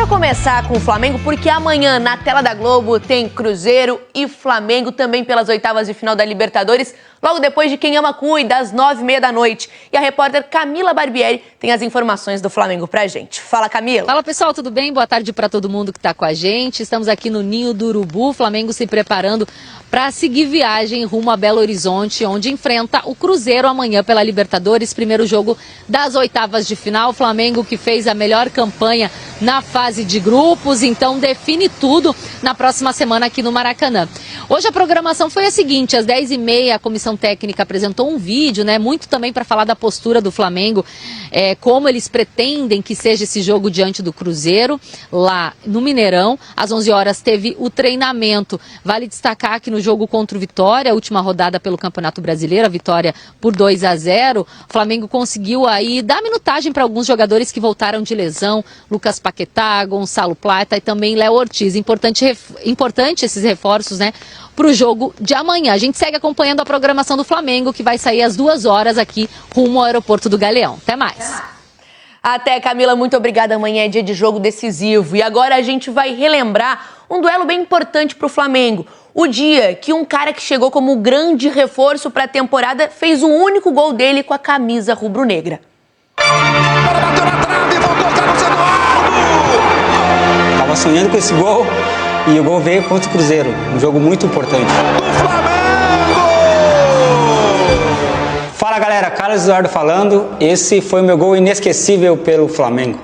começar com o Flamengo, porque amanhã, na tela da Globo, tem Cruzeiro e Flamengo, também pelas oitavas de final da Libertadores, logo depois de Quem Ama Cuida, às 9h30 da noite. E a repórter Camila Barbieri tem as informações do Flamengo pra gente. Fala, Camila. Fala, pessoal, tudo bem? Boa tarde para todo mundo que tá com a gente. Estamos aqui no Ninho do Urubu, Flamengo se preparando para seguir viagem rumo a Belo Horizonte, onde enfrenta o Cruzeiro amanhã pela Libertadores, primeiro jogo das oitavas de final. O Flamengo que fez a melhor campanha na fase de grupos, então define tudo na próxima semana aqui no Maracanã. Hoje a programação foi a seguinte: às 10h30 a comissão técnica apresentou um vídeo, muito também para falar da postura do Flamengo, como eles pretendem que seja esse jogo diante do Cruzeiro, lá no Mineirão. Às 11 horas teve o treinamento. Vale destacar que no jogo contra o Vitória, a última rodada pelo Campeonato Brasileiro, a vitória por 2-0, o Flamengo conseguiu aí dar minutagem para alguns jogadores que voltaram de lesão, Lucas Paquetá, Gonçalo Plata e também Léo Ortiz. Importante esses reforços, para o jogo de amanhã. A gente segue acompanhando a programação do Flamengo, que vai sair às 2 horas aqui, rumo ao aeroporto do Galeão. Até mais. Até, Camila, muito obrigada. Amanhã é dia de jogo decisivo. E agora a gente vai relembrar um duelo bem importante para o Flamengo. O dia que um cara que chegou como grande reforço para a temporada fez o único gol dele com a camisa rubro-negra. Bateu na trave, voltou, Carlos Eduardo! Tava sonhando com esse gol e o gol veio contra o Cruzeiro. Um jogo muito importante. Do Flamengo! Fala, galera, Carlos Eduardo falando. Esse foi o meu gol inesquecível pelo Flamengo.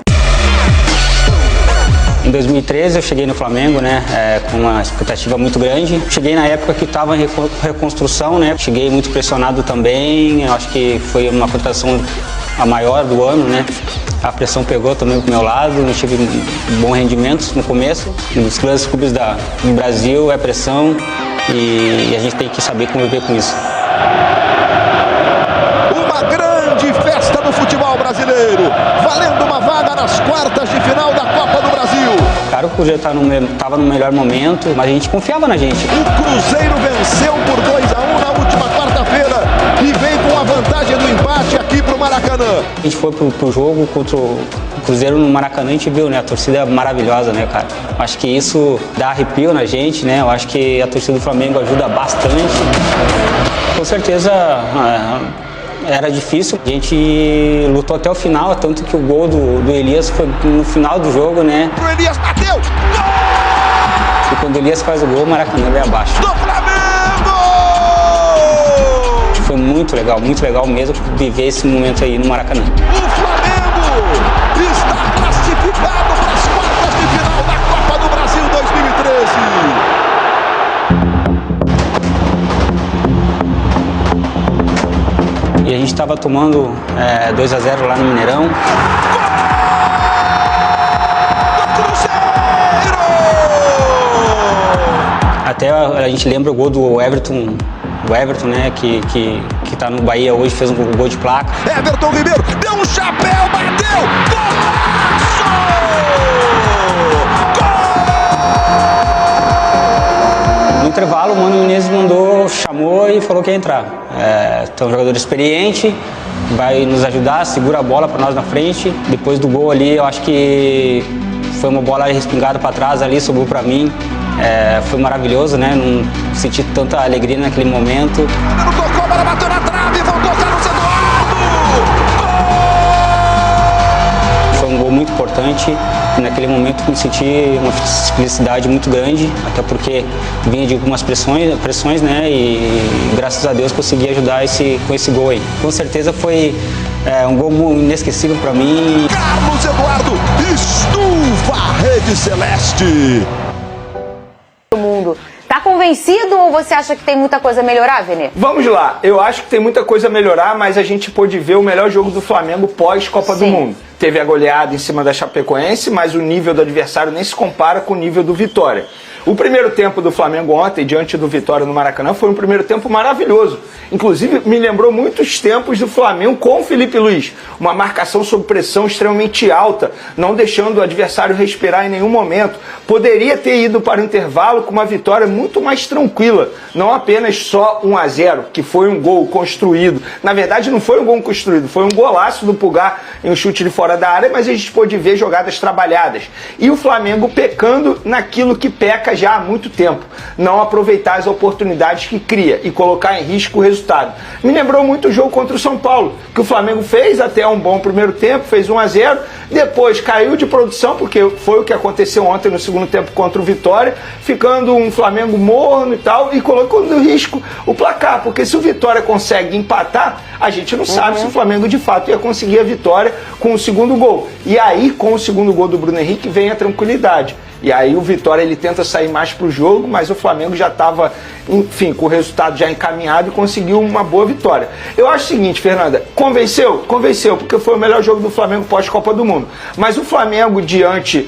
Em 2013 eu cheguei no Flamengo, com uma expectativa muito grande. Cheguei na época que estava em reconstrução, Cheguei muito pressionado também. Eu acho que foi uma contratação a maior do ano, A pressão pegou também pro meu lado, não tive bons rendimentos no começo. Um dos grandes clubes do Brasil é pressão e a gente tem que saber conviver com isso. Uma grande festa no futebol brasileiro, valendo uma vaga nas quartas de final da Copa do Brasil. Claro que o Cruzeiro estava no melhor momento, mas a gente confiava na gente. O Cruzeiro venceu por 2-1 na última quarta-feira e vem com a vantagem do empate aqui pro Maracanã. A gente foi pro jogo contra o Cruzeiro no Maracanã, a gente viu, a torcida é maravilhosa, cara. Acho que isso dá arrepio na gente, Eu acho que a torcida do Flamengo ajuda bastante. Com certeza era difícil, a gente lutou até o final, tanto que o gol do Elias foi no final do jogo, O Elias bateu! Gol! E quando o Elias faz o gol, o Maracanã vai abaixo. Do Flamengo! Foi muito legal mesmo viver esse momento aí no Maracanã. O Flamengo está classificado para as quartas de final da Copa do Brasil 2013. E a gente estava tomando 2-0 lá no Mineirão. Até a gente lembra o gol do Everton, que tá no Bahia hoje, fez um gol de placa. Everton Ribeiro deu um chapéu, bateu! Golaço! Gol! No intervalo, o Mano Menezes chamou e falou que ia entrar. Então, um jogador experiente, vai nos ajudar, segura a bola para nós na frente. Depois do gol ali, eu acho que foi uma bola respingada para trás ali, sobrou para mim. Foi maravilhoso, não senti tanta alegria naquele momento. Não tocou, a bola bateu na trave, voltou Carlos Eduardo! Gol! Foi um gol muito importante e naquele momento eu senti uma felicidade muito grande, até porque vinha de algumas pressões, e graças a Deus consegui ajudar com esse gol aí. Com certeza foi um gol inesquecível para mim. Carlos Eduardo estufa a Rede Celeste! Mundo. Tá convencido ou você acha que tem muita coisa a melhorar, Vene? Vamos lá, eu acho que tem muita coisa a melhorar, mas a gente pôde ver o melhor jogo do Flamengo pós-Copa do Mundo. Teve a goleada em cima da Chapecoense, mas o nível do adversário nem se compara com o nível do Vitória. O primeiro tempo do Flamengo ontem, diante do Vitória no Maracanã, foi um primeiro tempo maravilhoso. Inclusive, me lembrou muitos tempos do Flamengo com o Felipe Luiz. Uma marcação sob pressão extremamente alta, não deixando o adversário respirar em nenhum momento. Poderia ter ido para o intervalo com uma vitória muito mais tranquila. Não apenas só 1-0, que foi um gol construído. Na verdade, não foi um gol construído, foi um golaço do Pulgar em um chute de fora da área, mas a gente pôde ver jogadas trabalhadas. E o Flamengo pecando naquilo que peca já há muito tempo. Não aproveitar as oportunidades que cria e colocar em risco o resultado. Me lembrou muito o jogo contra o São Paulo, que o Flamengo fez até um bom primeiro tempo, fez 1-0, depois caiu de produção, porque foi o que aconteceu ontem no segundo tempo contra o Vitória, ficando um Flamengo morno e tal, e colocando em risco o placar, porque se o Vitória consegue empatar, a gente não sabe se o Flamengo de fato ia conseguir a vitória com o segundo gol. E aí, com o segundo gol do Bruno Henrique, vem a tranquilidade. E aí o Vitória ele tenta sair mais para o jogo, mas o Flamengo já estava, enfim, com o resultado já encaminhado e conseguiu uma boa vitória. Eu acho o seguinte, Fernanda, convenceu? Convenceu, porque foi o melhor jogo do Flamengo pós-Copa do Mundo. Mas o Flamengo diante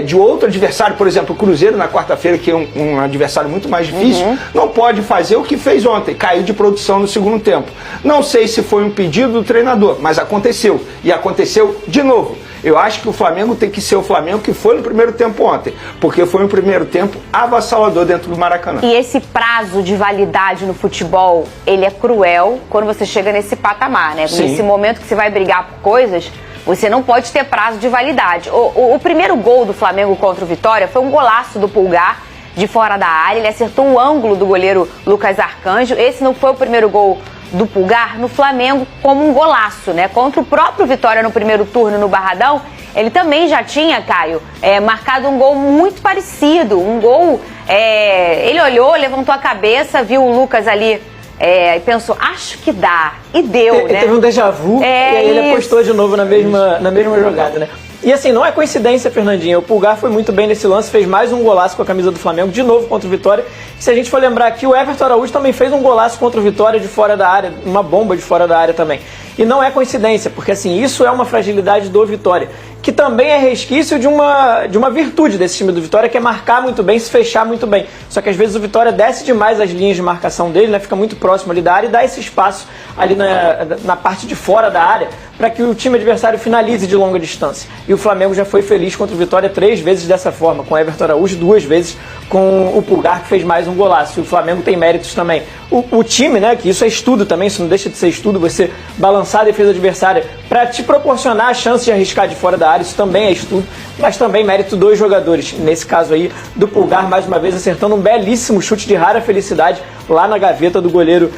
de outro adversário, por exemplo, o Cruzeiro na quarta-feira, que é um adversário muito mais difícil, não pode fazer o que fez ontem, cair de produção no segundo tempo. Não sei se foi um pedido do treinador, mas aconteceu. E aconteceu de novo. Eu acho que o Flamengo tem que ser o Flamengo que foi no primeiro tempo ontem, porque foi um primeiro tempo avassalador dentro do Maracanã. E esse prazo de validade no futebol, ele é cruel quando você chega nesse patamar, né? Sim. Nesse momento que você vai brigar por coisas, você não pode ter prazo de validade. O primeiro gol do Flamengo contra o Vitória foi um golaço do Pulgar de fora da área, ele acertou o ângulo do goleiro Lucas Arcanjo. Esse não foi o primeiro gol do Pulgar no Flamengo como um golaço, né? Contra o próprio Vitória no primeiro turno no Barradão, ele também já tinha, Caio, marcado um gol muito parecido, um gol, ele olhou, levantou a cabeça, viu o Lucas ali e pensou, acho que dá, e deu, né? Teve um déjà vu e aí ele apostou de novo na mesma jogada, né? E assim, não é coincidência, Fernandinha, o Pulgar foi muito bem nesse lance, fez mais um golaço com a camisa do Flamengo, de novo contra o Vitória. E se a gente for lembrar aqui, o Everton Araújo também fez um golaço contra o Vitória de fora da área, uma bomba de fora da área também. E não é coincidência, porque assim, isso é uma fragilidade do Vitória, que também é resquício de uma virtude desse time do Vitória, que é marcar muito bem, se fechar muito bem. Só que às vezes o Vitória desce demais as linhas de marcação dele, né, fica muito próximo ali da área e dá esse espaço ali na parte de fora da área para que o time adversário finalize de longa distância. E o Flamengo já foi feliz contra o Vitória 3 vezes dessa forma, com o Everton Araújo, 2 vezes com o Pulgar, que fez mais um golaço. E o Flamengo tem méritos também. O time, né, que isso é estudo também, isso não deixa de ser estudo, você balançar a defesa adversária para te proporcionar a chance de arriscar de fora da área, isso também é estudo, mas também mérito dos jogadores. Nesse caso aí, do Pulgar, mais uma vez acertando um belíssimo chute de rara felicidade lá na gaveta do goleiro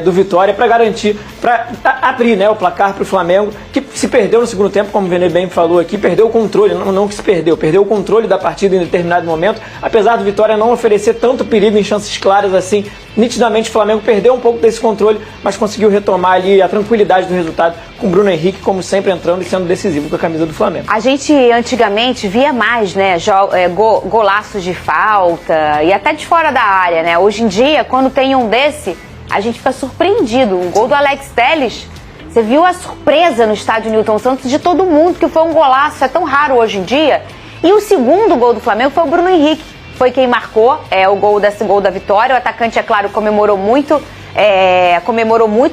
do Vitória para garantir, para abrir, né, o placar para o Flamengo, que se perdeu no segundo tempo, como o Vene bem falou aqui, perdeu o controle, não que se perdeu o controle da partida em determinado momento, apesar do Vitória não oferecer tanto perigo em chances claras assim. Nitidamente o Flamengo perdeu um pouco desse controle, mas conseguiu retomar ali a tranquilidade do resultado, com o Bruno Henrique, como sempre, entrando e sendo decisivo com a camisa do Flamengo. A gente antigamente via mais, né, golaços de falta e até de fora da área, né? Hoje em dia, quando tem um desse, a gente fica surpreendido. Um gol do Alex Telles, você viu a surpresa no estádio Newton Santos de todo mundo, que foi um golaço, é tão raro hoje em dia. E o segundo gol do Flamengo foi o Bruno Henrique, foi quem marcou o gol da vitória. O atacante, é claro, comemorou muito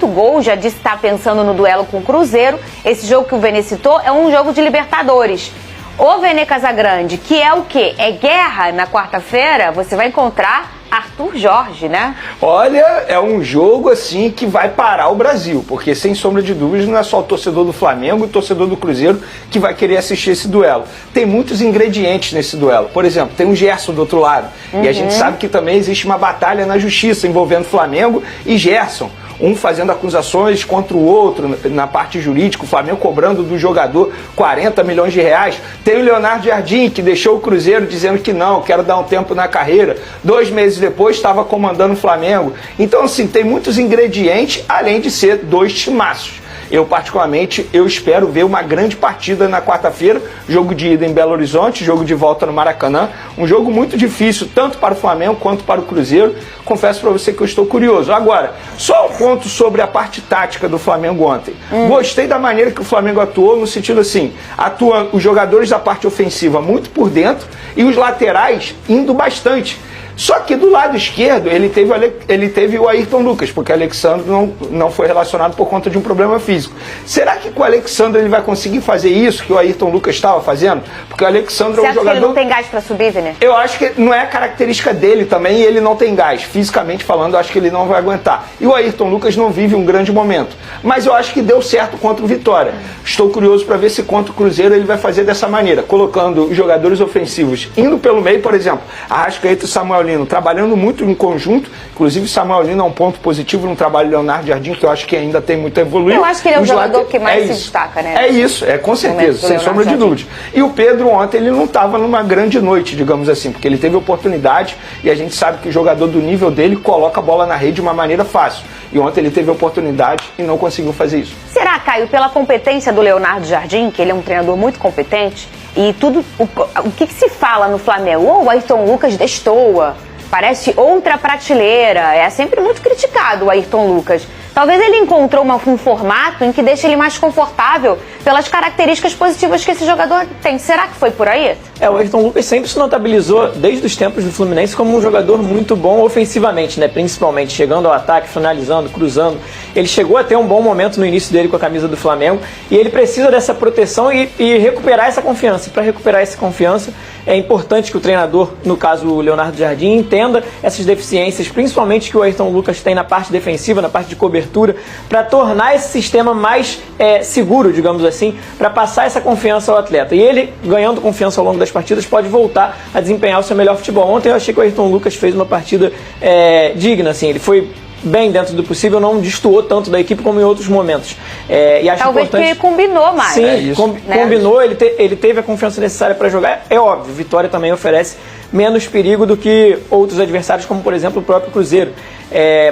o gol, já disse que está pensando no duelo com o Cruzeiro. Esse jogo que o Vene citou é um jogo de Libertadores. O Vene Casagrande, que é o quê? É guerra na quarta-feira, você vai encontrar Arthur Jorge, né? Olha, é um jogo assim que vai parar o Brasil, porque sem sombra de dúvidas não é só o torcedor do Flamengo e o torcedor do Cruzeiro que vai querer assistir esse duelo. Tem muitos ingredientes nesse duelo. Por exemplo, tem o Gerson do outro lado. E a gente sabe que também existe uma batalha na justiça envolvendo Flamengo e Gerson. Um fazendo acusações contra o outro na parte jurídica, o Flamengo cobrando do jogador 40 milhões de reais. Tem o Leonardo Jardim, que deixou o Cruzeiro dizendo que não, quero dar um tempo na carreira. 2 meses depois estava comandando o Flamengo. Então, assim, tem muitos ingredientes, além de ser 2 timaços. Eu, particularmente, espero ver uma grande partida na quarta-feira, jogo de ida em Belo Horizonte, jogo de volta no Maracanã, um jogo muito difícil, tanto para o Flamengo quanto para o Cruzeiro. Confesso para você que eu estou curioso. Agora, só um ponto sobre a parte tática do Flamengo ontem. Gostei da maneira que o Flamengo atuou, no sentido assim, atua os jogadores da parte ofensiva muito por dentro e os laterais indo bastante. Só que do lado esquerdo ele teve o Ayrton Lucas, porque o Alexandre não foi relacionado por conta de um problema físico. Será que com o Alexandre ele vai conseguir fazer isso que o Ayrton Lucas estava fazendo? Porque o Alexandre é um jogador... que ele não tem gás para subir, Vini? Eu acho que não é a característica dele também, e ele não tem gás. Fisicamente falando, eu acho que ele não vai aguentar. E o Ayrton Lucas não vive um grande momento. Mas eu acho que deu certo contra o Vitória. Estou curioso para ver se contra o Cruzeiro ele vai fazer dessa maneira, colocando os jogadores ofensivos indo pelo meio, por exemplo, Arrascaeta e Samuel Lino trabalhando muito em conjunto, inclusive Samuel Lino é um ponto positivo no trabalho de Leonardo Jardim, que eu acho que ainda tem muito a evoluir. Eu acho que ele é o jogador que mais se destaca, né? É isso, com certeza, sem sombra de dúvida. E o Pedro ontem, ele não estava numa grande noite, digamos assim, porque ele teve oportunidade e a gente sabe que o jogador do nível dele coloca a bola na rede de uma maneira fácil. E ontem ele teve oportunidade e não conseguiu fazer isso. Será, Caio, pela competência do Leonardo Jardim, que ele é um treinador muito competente, e tudo o que se fala no Flamengo? O Ayrton Lucas destoa, parece outra prateleira, é sempre muito criticado o Ayrton Lucas. Talvez ele encontrou um formato em que deixa ele mais confortável pelas características positivas que esse jogador tem. Será que foi por aí? O Ayrton Lucas sempre se notabilizou, desde os tempos do Fluminense, como um jogador muito bom ofensivamente, né? Principalmente chegando ao ataque, finalizando, cruzando. Ele chegou a ter um bom momento no início dele com a camisa do Flamengo e ele precisa dessa proteção e recuperar essa confiança. E para recuperar essa confiança, é importante que o treinador, no caso o Leonardo Jardim, entenda essas deficiências, principalmente que o Ayrton Lucas tem na parte defensiva, na parte de cobertura, para tornar esse sistema mais seguro, digamos assim, para passar essa confiança ao atleta. E ele, ganhando confiança ao longo das partidas, pode voltar a desempenhar o seu melhor futebol. Ontem eu achei que o Ayrton Lucas fez uma partida digna, assim, ele foi bem dentro do possível, não destoou tanto da equipe como em outros momentos. E acho talvez porque ele combinou mais. Sim, combinou, ele teve a confiança necessária para jogar. É óbvio, Vitória também oferece menos perigo do que outros adversários, como por exemplo o próprio Cruzeiro.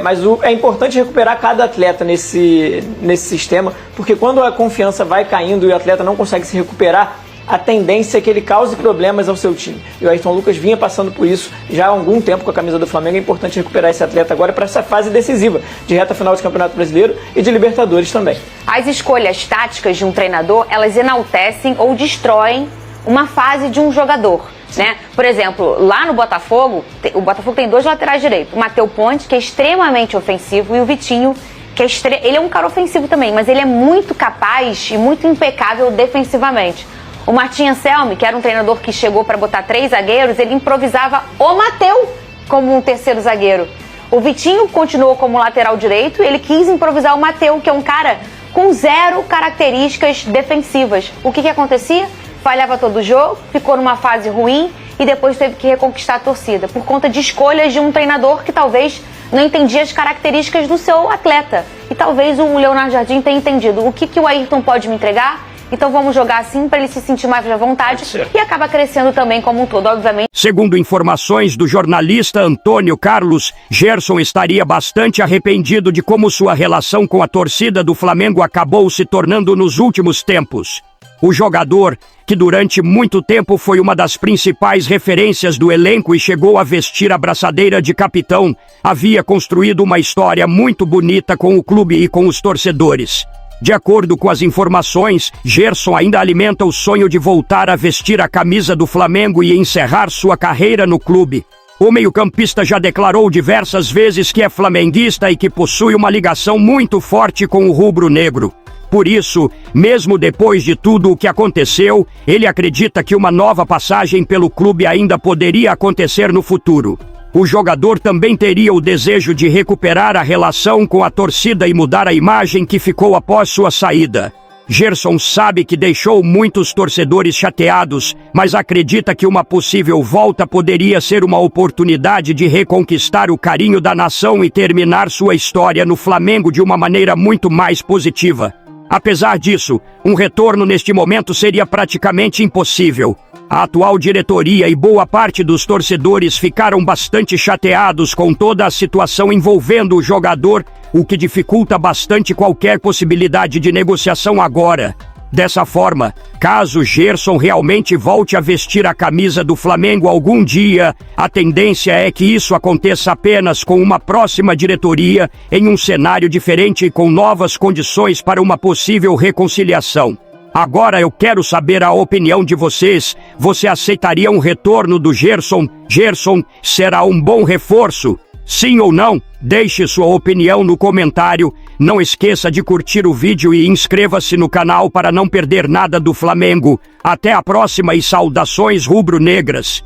Mas é importante recuperar cada atleta nesse sistema, porque quando a confiança vai caindo e o atleta não consegue se recuperar, a tendência é que ele cause problemas ao seu time. E o Ayrton Lucas vinha passando por isso já há algum tempo com a camisa do Flamengo. É importante recuperar esse atleta agora para essa fase decisiva de reta final de Campeonato Brasileiro e de Libertadores também. As escolhas táticas de um treinador, elas enaltecem ou destroem uma fase de um jogador, né? Por exemplo, lá no Botafogo, o Botafogo tem dois laterais direitos. O Matheus Ponte, que é extremamente ofensivo, e o Vitinho, que ele é um cara ofensivo também, mas ele é muito capaz e muito impecável defensivamente. O Martim Anselmi, que era um treinador que chegou para botar 3 zagueiros, ele improvisava o Matheus como um terceiro zagueiro. O Vitinho continuou como lateral direito e ele quis improvisar o Matheus, que é um cara com 0 características defensivas. O que acontecia? Falhava todo o jogo, ficou numa fase ruim e depois teve que reconquistar a torcida, por conta de escolhas de um treinador que talvez não entendia as características do seu atleta. E talvez o Leonardo Jardim tenha entendido o que o Ayrton pode me entregar. Então vamos jogar assim para ele se sentir mais à vontade e acaba crescendo também como um todo, obviamente. Segundo informações do jornalista Antônio Carlos, Gerson estaria bastante arrependido de como sua relação com a torcida do Flamengo acabou se tornando nos últimos tempos. O jogador, que durante muito tempo foi uma das principais referências do elenco e chegou a vestir a braçadeira de capitão, havia construído uma história muito bonita com o clube e com os torcedores. De acordo com as informações, Gerson ainda alimenta o sonho de voltar a vestir a camisa do Flamengo e encerrar sua carreira no clube. O meio-campista já declarou diversas vezes que é flamenguista e que possui uma ligação muito forte com o rubro-negro. Por isso, mesmo depois de tudo o que aconteceu, ele acredita que uma nova passagem pelo clube ainda poderia acontecer no futuro. O jogador também teria o desejo de recuperar a relação com a torcida e mudar a imagem que ficou após sua saída. Gerson sabe que deixou muitos torcedores chateados, mas acredita que uma possível volta poderia ser uma oportunidade de reconquistar o carinho da nação e terminar sua história no Flamengo de uma maneira muito mais positiva. Apesar disso, um retorno neste momento seria praticamente impossível. A atual diretoria e boa parte dos torcedores ficaram bastante chateados com toda a situação envolvendo o jogador, o que dificulta bastante qualquer possibilidade de negociação agora. Dessa forma, caso Gerson realmente volte a vestir a camisa do Flamengo algum dia, a tendência é que isso aconteça apenas com uma próxima diretoria, em um cenário diferente e com novas condições para uma possível reconciliação. Agora eu quero saber a opinião de vocês. Você aceitaria um retorno do Gerson? Gerson será um bom reforço? Sim ou não? Deixe sua opinião no comentário. Não esqueça de curtir o vídeo e inscreva-se no canal para não perder nada do Flamengo. Até a próxima e saudações rubro-negras.